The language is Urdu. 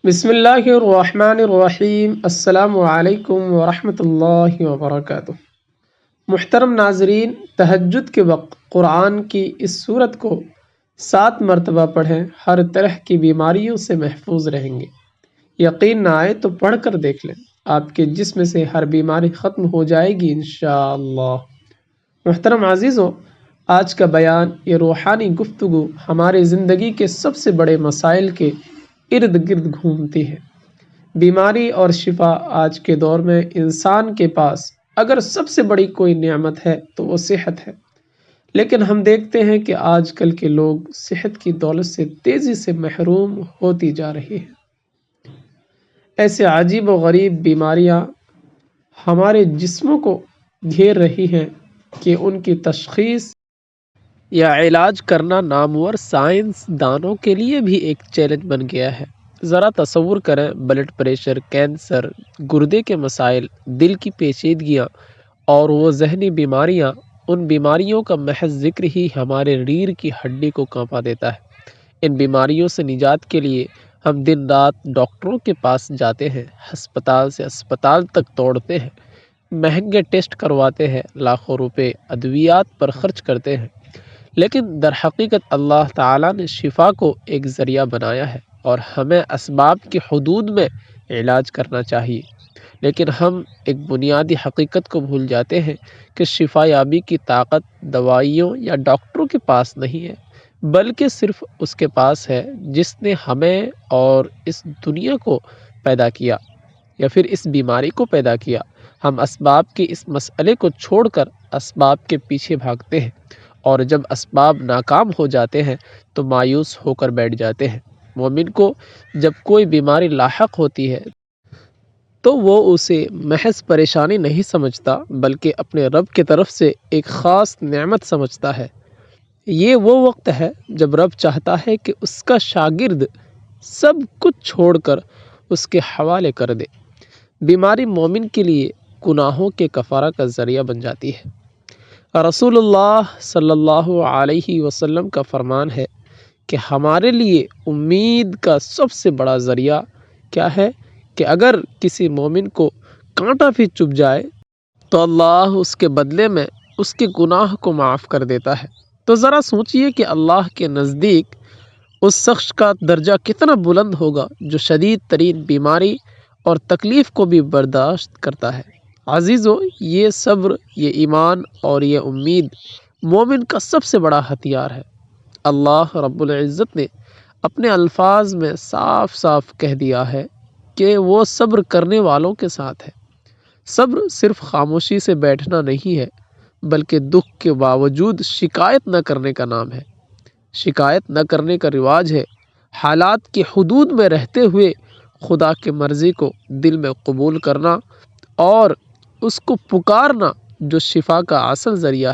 بسم اللہ الرحمن الرحیم۔ السلام علیکم ورحمۃ اللہ وبرکاتہ۔ محترم ناظرین، تہجد کے وقت قرآن کی اس صورت کو 7 مرتبہ پڑھیں، ہر طرح کی بیماریوں سے محفوظ رہیں گے۔ یقین نہ آئے تو پڑھ کر دیکھ لیں، آپ کے جسم سے ہر بیماری ختم ہو جائے گی انشاءاللہ۔ محترم عزیزوں، آج کا بیان، یہ روحانی گفتگو ہمارے زندگی کے سب سے بڑے مسائل کے ارد گرد گھومتی ہے۔ بیماری اور شفا آج کے دور میں انسان کے پاس اگر سب سے بڑی کوئی نعمت ہے تو وہ صحت ہے، لیکن ہم دیکھتے ہیں کہ آج کل کے لوگ صحت کی دولت سے تیزی سے محروم ہوتی جا رہی ہیں۔ ایسے عجیب و غریب بیماریاں ہمارے جسموں کو گھیر رہی ہیں کہ ان کی تشخیص یا علاج کرنا نامور سائنس دانوں کے لیے بھی ایک چیلنج بن گیا ہے۔ ذرا تصور کریں، بلڈ پریشر، کینسر، گردے کے مسائل، دل کی پیچیدگیاں اور وہ ذہنی بیماریاں، ان بیماریوں کا محض ذکر ہی ہمارے ریڑھ کی ہڈی کو کانپا دیتا ہے۔ ان بیماریوں سے نجات کے لیے ہم دن رات ڈاکٹروں کے پاس جاتے ہیں، ہسپتال سے اسپتال تک دوڑتے ہیں، مہنگے ٹیسٹ کرواتے ہیں، لاکھوں روپے ادویات پر خرچ کرتے ہیں، لیکن در حقیقت اللہ تعالیٰ نے شفا کو ایک ذریعہ بنایا ہے اور ہمیں اسباب کی حدود میں علاج کرنا چاہیے۔ لیکن ہم ایک بنیادی حقیقت کو بھول جاتے ہیں کہ شفا یابی کی طاقت دوائیوں یا ڈاکٹروں کے پاس نہیں ہے، بلکہ صرف اس کے پاس ہے جس نے ہمیں اور اس دنیا کو پیدا کیا یا پھر اس بیماری کو پیدا کیا۔ ہم اسباب کے اس مسئلے کو چھوڑ کر اسباب کے پیچھے بھاگتے ہیں، اور جب اسباب ناکام ہو جاتے ہیں تو مایوس ہو کر بیٹھ جاتے ہیں۔ مومن کو جب کوئی بیماری لاحق ہوتی ہے تو وہ اسے محض پریشانی نہیں سمجھتا، بلکہ اپنے رب کی طرف سے ایک خاص نعمت سمجھتا ہے۔ یہ وہ وقت ہے جب رب چاہتا ہے کہ اس کا شاگرد سب کچھ چھوڑ کر اس کے حوالے کر دے۔ بیماری مومن کے لیے گناہوں کے کفارہ کا ذریعہ بن جاتی ہے۔ رسول اللہ صلی اللہ علیہ وسلم کا فرمان ہے کہ ہمارے لیے امید کا سب سے بڑا ذریعہ کیا ہے کہ اگر کسی مومن کو کانٹا بھی چبھ جائے تو اللہ اس کے بدلے میں اس کے گناہ کو معاف کر دیتا ہے۔ تو ذرا سوچئے کہ اللہ کے نزدیک اس شخص کا درجہ کتنا بلند ہوگا جو شدید ترین بیماری اور تکلیف کو بھی برداشت کرتا ہے۔ عزیزو، یہ صبر، یہ ایمان اور یہ امید مومن کا سب سے بڑا ہتھیار ہے۔ اللہ رب العزت نے اپنے الفاظ میں صاف صاف کہہ دیا ہے کہ وہ صبر کرنے والوں کے ساتھ ہے۔ صبر صرف خاموشی سے بیٹھنا نہیں ہے، بلکہ دکھ کے باوجود شکایت نہ کرنے کا نام ہے۔ شکایت نہ کرنے کا رواج ہے حالات کی حدود میں رہتے ہوئے خدا کی مرضی کو دل میں قبول کرنا اور اس کو پکارنا، جو شفا کا اصل ذریعہ ہے۔